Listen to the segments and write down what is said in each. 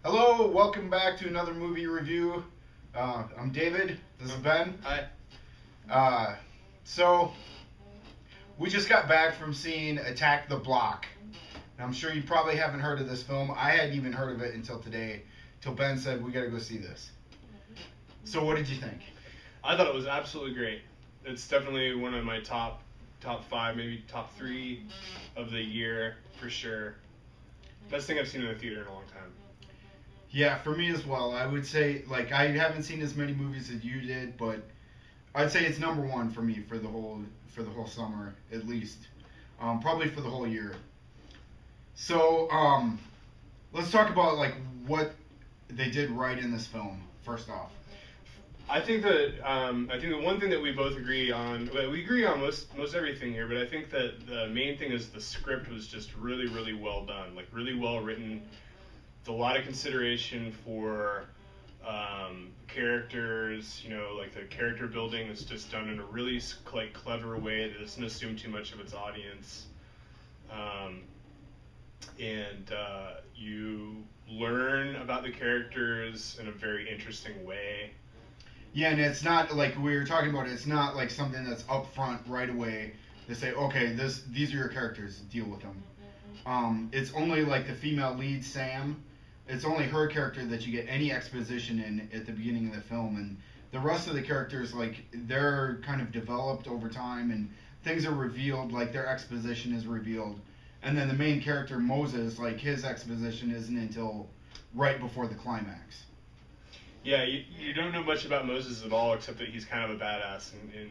Hello, welcome back to another movie review. I'm David. This is Ben. Hi. Uh, so we just got back from seeing Attack the Block. And I'm sure you probably haven't heard of this film. I hadn't even heard of it until today, till Ben said we got to go see this. So what did you think? I thought it was absolutely great. It's definitely one of my top five, maybe top three of the year for sure. Best thing I've seen in the theater in a long time. Yeah, for me as well. I would say I haven't seen as many movies as you did, but I'd say it's number one for me for the whole summer at least. Probably for the whole year. So, let's talk about what they did right in this film. First off, I think the one thing that we both agree on, well, we agree on most everything here, but I think that the main thing is the script was just really, really well done, like really well written. With a lot of consideration for characters, like the character building is just done in a really clever way that doesn't assume too much of its audience. And you learn about the characters in a very interesting way. yeah, and it's not like we were talking about. It's not like something that's up front right away. They say, okay, these are your characters. Deal with them. It's only like the female lead, Sam. It's only her character that you get any exposition in at the beginning of the film, and the rest of the characters, they're kind of developed over time, and things are revealed, like their exposition is revealed, and then the main character Moses, like his exposition isn't until right before the climax. Yeah, you don't know much about Moses at all, except that he's kind of a badass, and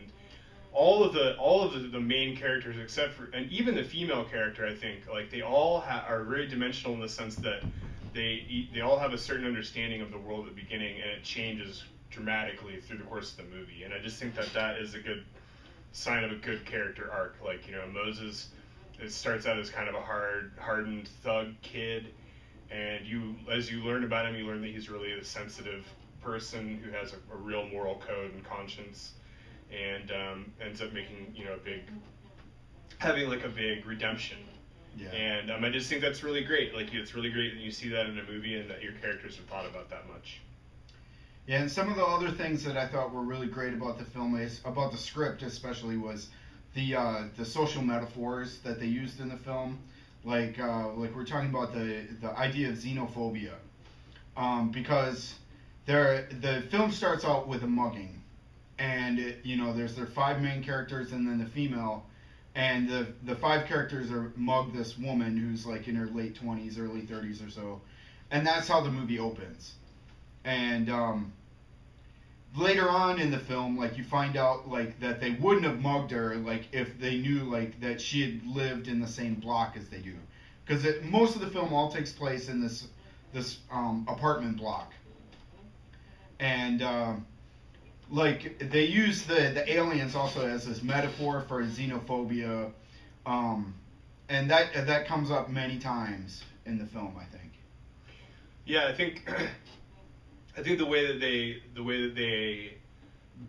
all of the main characters, except for, and even the female character, I think, like they all are very dimensional in the sense that they all have a certain understanding of the world at the beginning, and it changes dramatically through the course of the movie. And I just think that is a good sign of a good character arc. Like, Moses, it starts out as kind of a hardened thug kid, and as you learn about him, you learn that he's really a sensitive person who has a real moral code and conscience, and ends up making having like a big redemption. Yeah. And I just think that's really great. Like, it's really great that you see that in a movie and that your characters have thought about that much. Yeah, and some of the other things that I thought were really great about the film, is about the script especially, was the social metaphors that they used in the film. Like we're talking about the idea of xenophobia, because the film starts out with a mugging, and there's their five main characters and then the female, and the five characters are mug this woman who's like in her late 20s, early 30s or so, and that's how the movie opens. And later on in the film, you find out that they wouldn't have mugged her if they knew that she had lived in the same block as they do, because most of the film all takes place in this apartment block, and they use the aliens also as this metaphor for xenophobia, and that comes up many times in the film, I think. Yeah, I think the way that they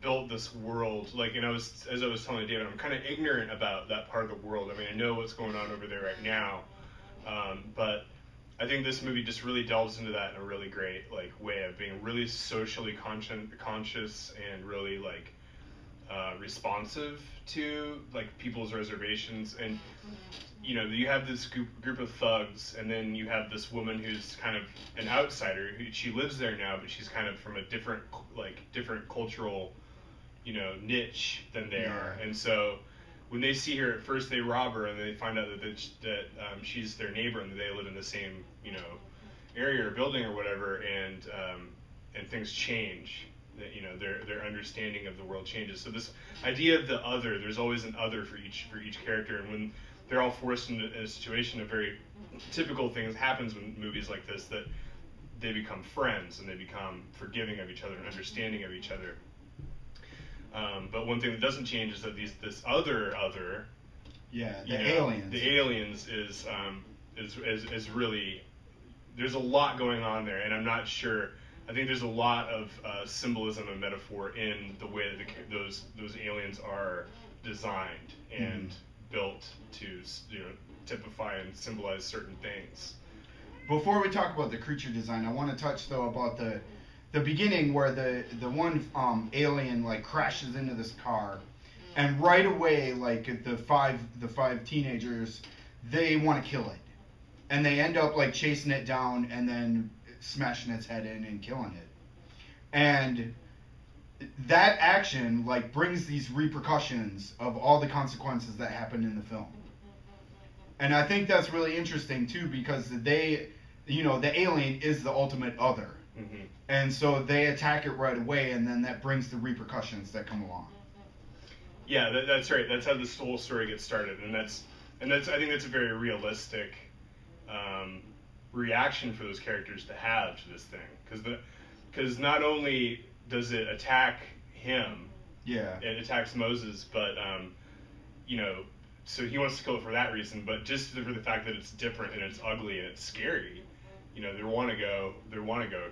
built this world, and as I was telling David, I'm kind of ignorant about that part of the world. I mean, I know what's going on over there right now, but I think this movie just really delves into that in a really great way of being really socially conscious and really responsive to people's reservations. And you have this group of thugs, and then you have this woman who's kind of an outsider. She lives there now, but she's kind of from a different cultural niche than they are. And so when they see her at first, they rob her, and they find out that she's their neighbor and that they live in the same area or building or whatever, and things change. That their understanding of the world changes. So this idea of the other, there's always an other for each character, and when they're all forced into a situation, a very typical thing happens in movies like this, that they become friends and they become forgiving of each other and understanding of each other. But one thing that doesn't change is that this other, yeah, aliens. The aliens is really, there's a lot going on there, and I'm not sure. I think there's a lot of symbolism and metaphor in the way that those aliens are designed and built to typify and symbolize certain things. Before we talk about the creature design, I want to touch though about the beginning where the one alien like crashes into this car, and right away like the five teenagers, they want to kill it, and they end up like chasing it down and then smashing its head in and killing it. And that action like brings these repercussions of all the consequences that happen in the film. And I think that's really interesting too because the alien is the ultimate other. Mm-hmm. And so they attack it right away, and then that brings the repercussions that come along. Yeah, that's right. That's how this whole story gets started, and that's I think that's a very realistic reaction for those characters to have to this thing, because not only does it attack him, Yeah. it attacks Moses, but you know, so he wants to kill it for that reason, but just for the fact that it's different and it's ugly and it's scary, you know, they want to go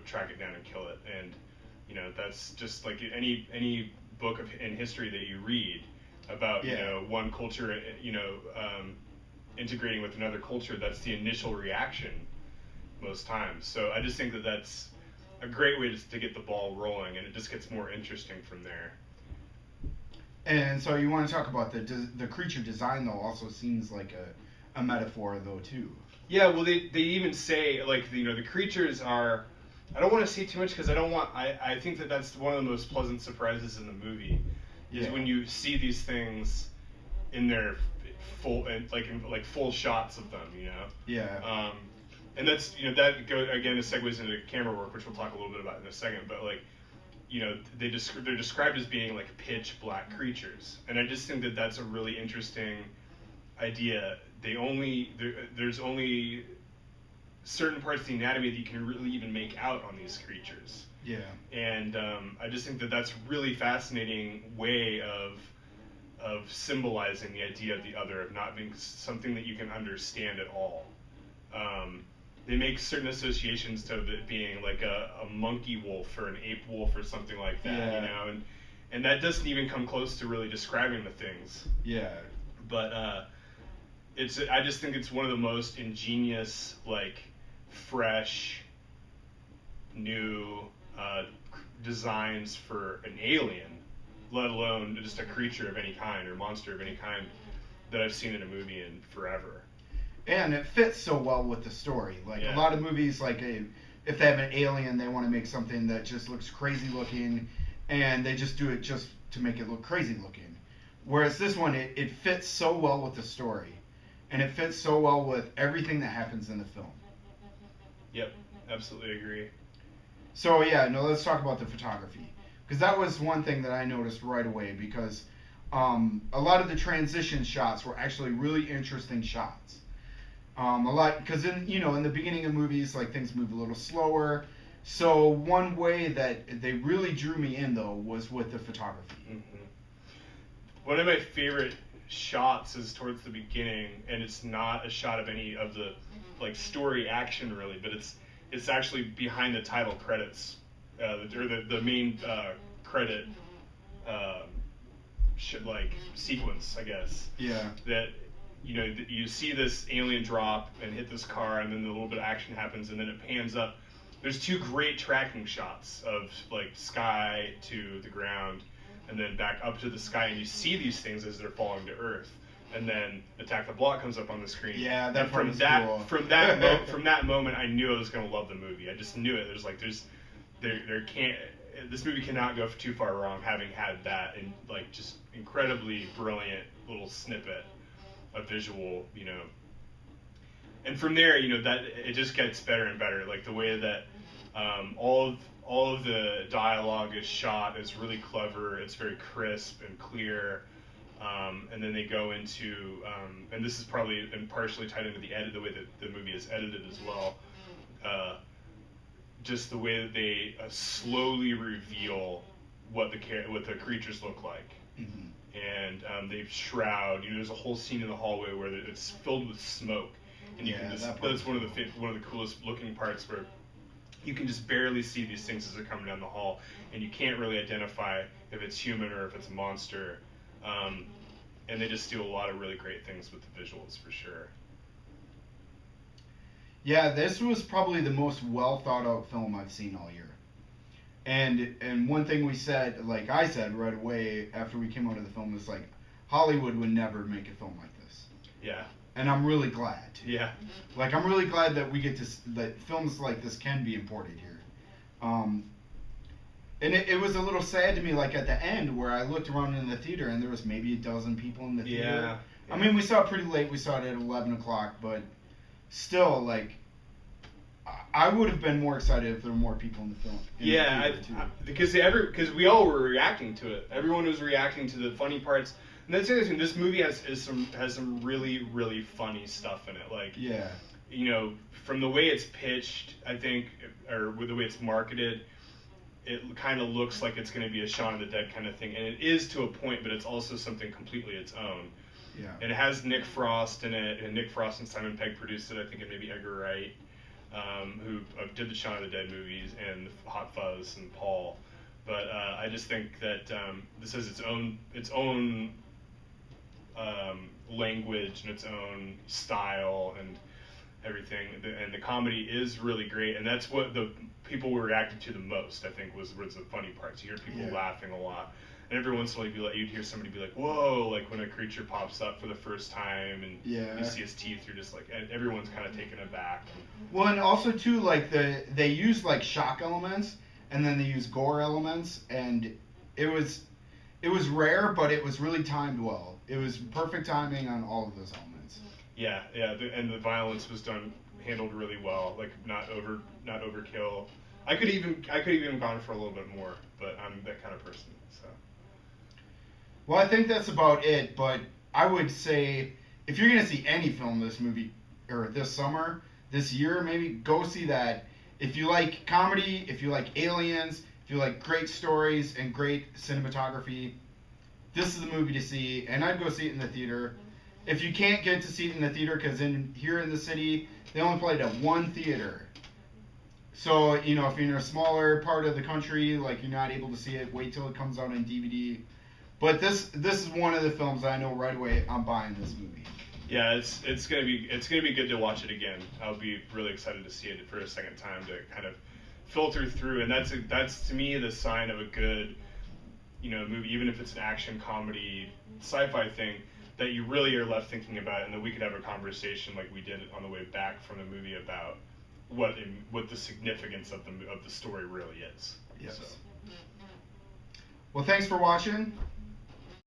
track it down and kill it, and you know, that's just like any book in history that you read about, you know, one culture, you know, integrating with another culture. That's the initial reaction most times. So I just think that that's a great way to get the ball rolling, and it just gets more interesting from there. And so you want to talk about the creature design though also seems like a metaphor though too. Yeah, well, they even say, like, you know, the creatures are. I don't want to say too much because I think that that's one of the most pleasant surprises in the movie, is when you see these things in their full, like full shots of them, you know. Yeah. And that's, you know, that again it segues into camera work, which we'll talk a little bit about in a second. But like, you know, they're described as being like pitch black creatures, and I just think that that's a really interesting idea. There's only certain parts of the anatomy that you can really even make out on these creatures. Yeah. And I just think that that's really fascinating way of symbolizing the idea of the other, of not being something that you can understand at all. They make certain associations to it being like a monkey wolf or an ape wolf or something like that, you know, and that doesn't even come close to really describing the things. Yeah. But I just think it's one of the most ingenious, like, fresh, new designs for an alien, let alone just a creature of any kind or monster of any kind that I've seen in a movie in forever. And it fits so well with the story. Like a lot of movies, like if they have an alien, they want to make something that just looks crazy looking, and they just do it just to make it look crazy looking. Whereas this one, it fits so well with the story, and it fits so well with everything that happens in the film. Yep, absolutely agree. So yeah, no, let's talk about the photography, because that was one thing that I noticed right away, because a lot of the transition shots were actually really interesting shots. A lot, because in the beginning of movies, like, things move a little slower. So one way that they really drew me in though was with the photography. Mm-hmm. One of my favorite shots is towards the beginning, and it's not a shot of any of the like story action really, but it's actually behind the title credits, or the main credit like sequence, I guess. Yeah. That, you know, you see this alien drop and hit this car, and then a little bit of action happens, and then it pans up. There's two great tracking shots of like sky to the ground, and then back up to the sky, and you see these things as they're falling to Earth, and then Attack the Block comes up on the screen. Yeah, that and part was cool. From that moment, I knew I was gonna love the movie. I just knew it. There can't. This movie cannot go too far wrong, having had that and like just incredibly brilliant little snippet of visual, you know. And from there, you know, that it just gets better and better. Like the way that all of the dialogue is shot is really clever. It's very crisp and clear. And then they go into, and this is probably and partially tied into the way that the movie is edited as well. Just the way that they slowly reveal what the creatures look like. Mm-hmm. And they shroud. You know, there's a whole scene in the hallway where it's filled with smoke, and you can just, that's one of the coolest looking parts, where you can just barely see these things as they're coming down the hall, and you can't really identify if it's human or if it's a monster. And they just do a lot of really great things with the visuals, for sure. Yeah, this was probably the most well thought out film I've seen all year. And one thing we said, like I said right away after we came out of the film, was like Hollywood would never make a film like this. Yeah. And I'm really glad. Yeah. Like I'm really glad that we get to that films like this can be imported here. And it was a little sad to me, like at the end where I looked around in the theater and there was maybe a dozen people in the theater. Yeah. I mean, we saw it pretty late. We saw it at 11 o'clock, but still, like, I would have been more excited if there were more people in the film. Yeah, because we all were reacting to it. Everyone was reacting to the funny parts. And that's the other thing. This movie has some really really funny stuff in it. Like, yeah, you know, from the way it's pitched, I think, or with the way it's marketed, it kind of looks like it's going to be a Shaun of the Dead kind of thing, and it is to a point, but it's also something completely its own. yeah. And it has Nick Frost in it, and Nick Frost and Simon Pegg produced it, I think, and maybe Edgar Wright, who did the Shaun of the Dead movies, and Hot Fuzz, and Paul. But I just think that this has its own language and its own style and everything, and the comedy is really great, and that's what the people were reacting to the most. I think was the funny parts. You hear people laughing a lot, and every once in a while you'd hear somebody be like, "Whoa!" Like when a creature pops up for the first time, and you see his teeth. You're just like, and everyone's kind of taken aback. Well, and also too, like they use like shock elements, and then they use gore elements, and it was rare, but it was really timed well. It was perfect timing on all of those elements. Yeah, and the violence was handled really well. Like not overkill. I could even gone for a little bit more, but I'm that kind of person. So. Well, I think that's about it. But I would say if you're gonna see any film this movie or this summer, this year, maybe go see that. If you like comedy, if you like aliens, if you like great stories and great cinematography, this is the movie to see. And I'd go see it in the theater. If you can't get to see it in the theater, because here in the city they only played at one theater. So, you know, if you're in a smaller part of the country, like you're not able to see it, wait till it comes out on DVD. But this is one of the films I know right away I'm buying this movie. Yeah, it's gonna be good to watch it again. I'll be really excited to see it for a second time to kind of filter through, and that's to me the sign of a good, you know, movie, even if it's an action comedy sci-fi thing that you really are left thinking about, and that we could have a conversation like we did on the way back from the movie about what the significance of the story really is. Yes. So. Well, thanks for watching.